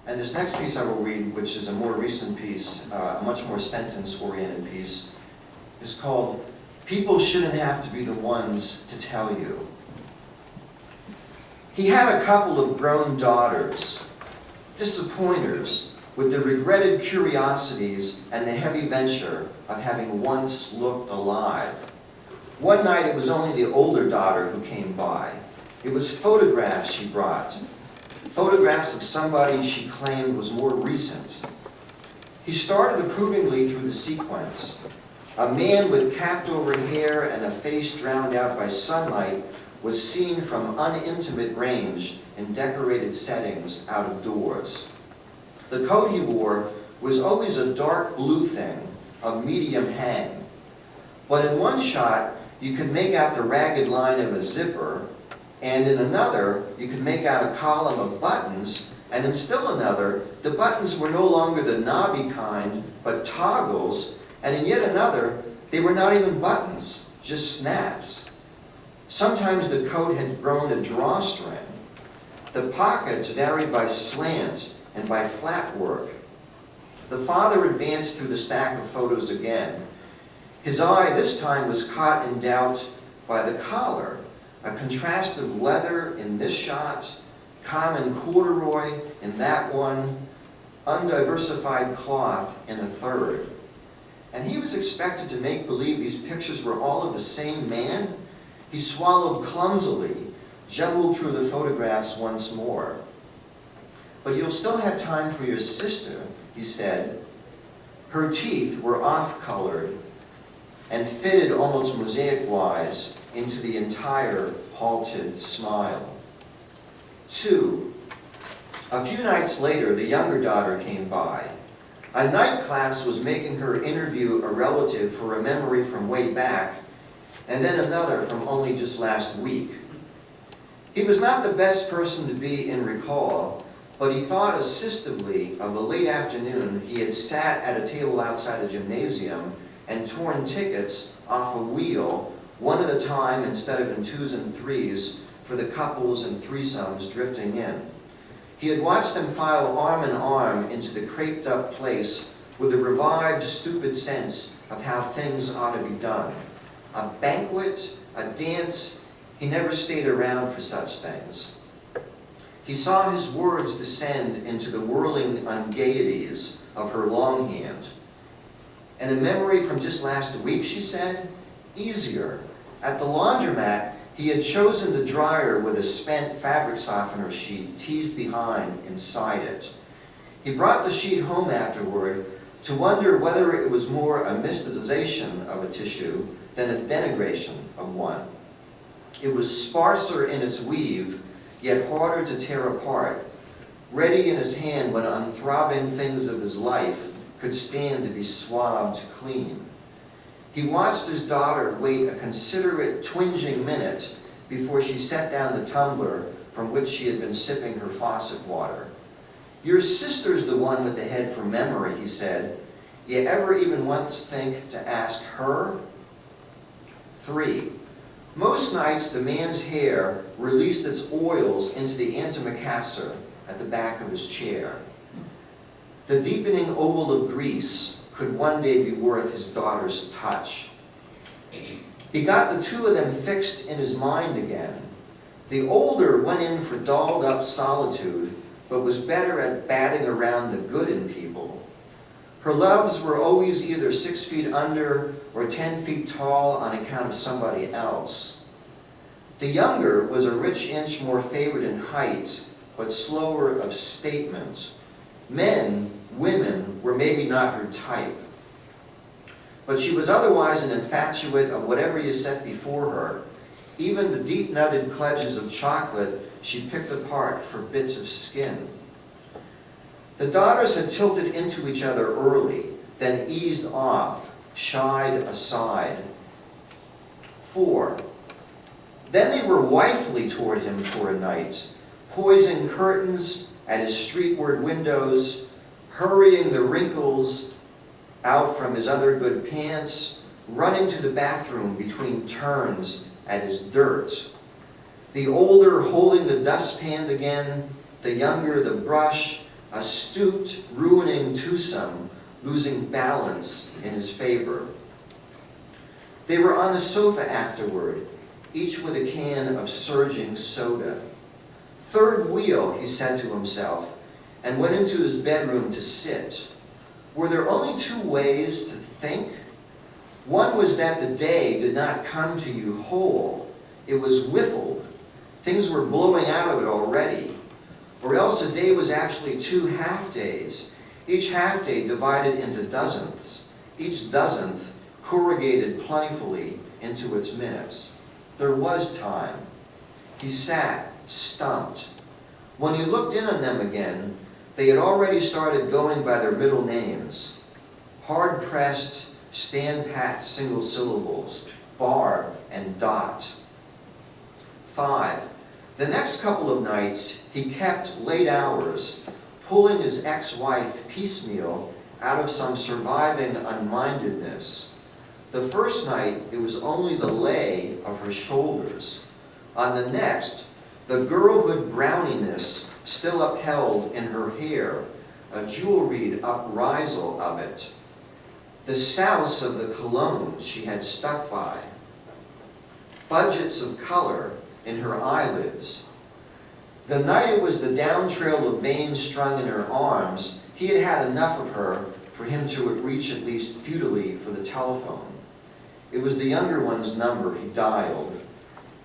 And this next piece I will read, which is a more recent piece, a much more sentence-oriented piece, is called "People Shouldn't Have to Be the Ones to Tell You." He had a couple of grown daughters, disappointers, with the regretted curiosities and the heavy venture of having once looked alive. One night it was only the older daughter who came by. It was photographs she brought, photographs of somebody she claimed was more recent. He started approvingly through the sequence. A man with capped-over hair and a face drowned out by sunlight was seen from unintimate range in decorated settings out of doors. The coat he wore was always a dark blue thing of medium hang. But in one shot, you could make out the ragged line of a zipper, and in another, you could make out a column of buttons, and in still another, the buttons were no longer the knobby kind, but toggles, and in yet another, they were not even buttons, just snaps. Sometimes the coat had grown a drawstring. The pockets varied by slant and by flat work. The father advanced through the stack of photos again. His eye this time was caught in doubt by the collar, a contrast of leather in this shot, common corduroy in that one, undiversified cloth in the third. And he was expected to make believe these pictures were all of the same man. He swallowed clumsily, jumbled through the photographs once more. "But you'll still have time for your sister," he said. Her teeth were off-colored and fitted almost mosaic-wise into the entire halted smile. 2. A few nights later, the younger daughter came by. A night class was making her interview a relative for a memory from way back, and then another from only just last week. He was not the best person to be in recall, but he thought assistively of a late afternoon he had sat at a table outside a gymnasium and torn tickets off a wheel, one at a time instead of in twos and threes, for the couples and threesomes drifting in. He had watched them file arm in arm into the craped-up place with a revived, stupid sense of how things ought to be done. A banquet, a dance, he never stayed around for such things. He saw his words descend into the whirling ungaieties of her longhand. And a memory from just last week, she said, easier. At the laundromat, he had chosen the dryer with a spent fabric softener sheet teased behind inside it. He brought the sheet home afterward to wonder whether it was more a mystization of a tissue than a denigration of one. It was sparser in its weave, yet harder to tear apart, ready in his hand when unthrobbing things of his life could stand to be swabbed clean. He watched his daughter wait a considerate, twinging minute before she set down the tumbler from which she had been sipping her faucet water. "Your sister's the one with the head for memory," he said. "You ever even once think to ask her?" 3. Most nights the man's hair released its oils into the antimacassar at the back of his chair. The deepening oval of grease could one day be worth his daughter's touch. He got the two of them fixed in his mind again. The older went in for dolled-up solitude, but was better at batting around the good in people. Her loves were always either 6 feet under or 10 feet tall on account of somebody else. The younger was a rich inch more favored in height, but slower of statement. Men, women, were maybe not her type. But she was otherwise an infatuate of whatever you set before her. Even the deep-nutted cledges of chocolate she picked apart for bits of skin. The daughters had tilted into each other early, then eased off, shied aside. 4. Then they were wifely toward him for a night, poising curtains at his streetward windows, hurrying the wrinkles out from his other good pants, running to the bathroom between turns at his dirt. The older holding the dustpan again, the younger the brush, a stooped, ruining twosome losing balance in his favor. They were on the sofa afterward, each with a can of surging soda. Third wheel, he said to himself, and went into his bedroom to sit. Were there only two ways to think? One was that the day did not come to you whole. It was whiffled. Things were blowing out of it already. Or else a day was actually two half-days, each half-day divided into dozens, each dozenth corrugated plentifully into its minutes. There was time. He sat, stumped. When he looked in on them again, they had already started going by their middle names. Hard-pressed, stand-pat single syllables, Barb and Dot. 5. The next couple of nights, he kept late hours, pulling his ex-wife piecemeal out of some surviving unmindedness. The first night, it was only the lay of her shoulders. On the next, the girlhood browniness still upheld in her hair, a jewelried uprisal of it. The souse of the colognes she had stuck by. Budgets of color in her eyelids. The night it was the down trail of veins strung in her arms, he had had enough of her for him to reach at least futilely for the telephone. It was the younger one's number he dialed.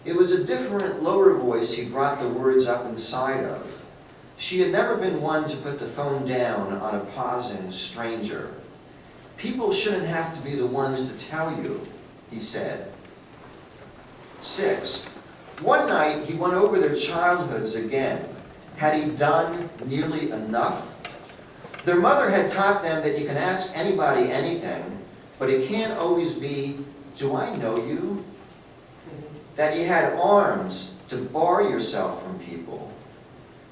It was a different, lower voice he brought the words up inside of. She had never been one to put the phone down on a pausing stranger. People shouldn't have to be the ones to tell you, he said. 6. One night he went over their childhoods again. Had he done nearly enough? Their mother had taught them that you can ask anybody anything, but it can't always be, "Do I know you?" That you had arms to bar yourself from people.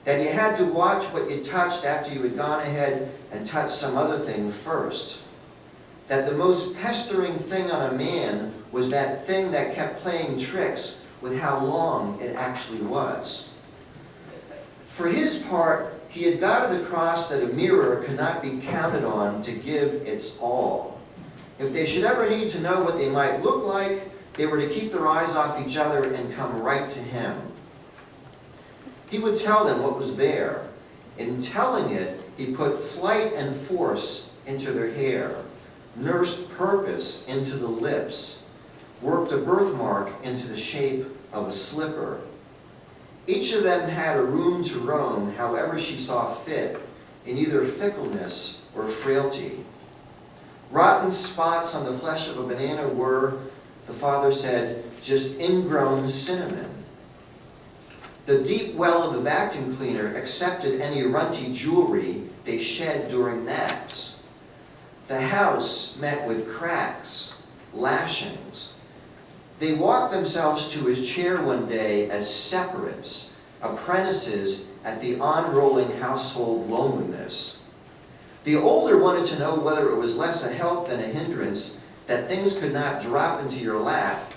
That you had to watch what you touched after you had gone ahead and touched some other thing first. That the most pestering thing on a man was that thing that kept playing tricks with how long it actually was. For his part, he had got it across that a mirror could not be counted on to give its all. If they should ever need to know what they might look like, they were to keep their eyes off each other and come right to him. He would tell them what was there. In telling it, he put flight and force into their hair, nursed purpose into the lips, worked a birthmark into the shape of a slipper. Each of them had a room to roam however she saw fit, in either fickleness or frailty. Rotten spots on the flesh of a banana were, the father said, just ingrown cinnamon. The deep well of the vacuum cleaner accepted any runty jewelry they shed during naps. The house met with cracks, lashings. They walked themselves to his chair one day as separates, apprentices at the on-rolling household loneliness. The older wanted to know whether it was less a help than a hindrance that things could not drop into your lap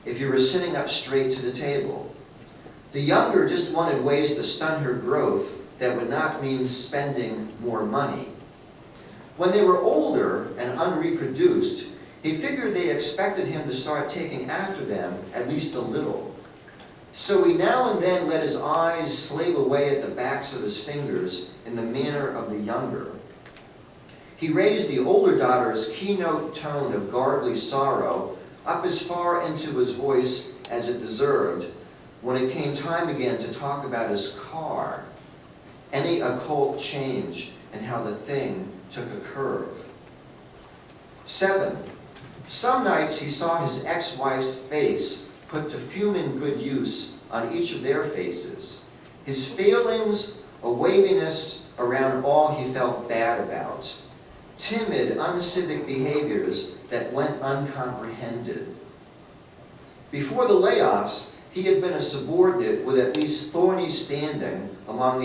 if you were sitting up straight to the table. The younger just wanted ways to stun her growth that would not mean spending more money. When they were older and unreproduced, he figured they expected him to start taking after them at least a little. So he now and then let his eyes slave away at the backs of his fingers in the manner of the younger. He raised the older daughter's keynote tone of godly sorrow up as far into his voice as it deserved when it came time again to talk about his car, any occult change and how the thing took a curve. 7. Some nights he saw his ex-wife's face put to fuming good use on each of their faces. His failings, a waviness around all he felt bad about. Timid, uncivic behaviors that went uncomprehended. Before the layoffs, he had been a subordinate with at least thorny standing among the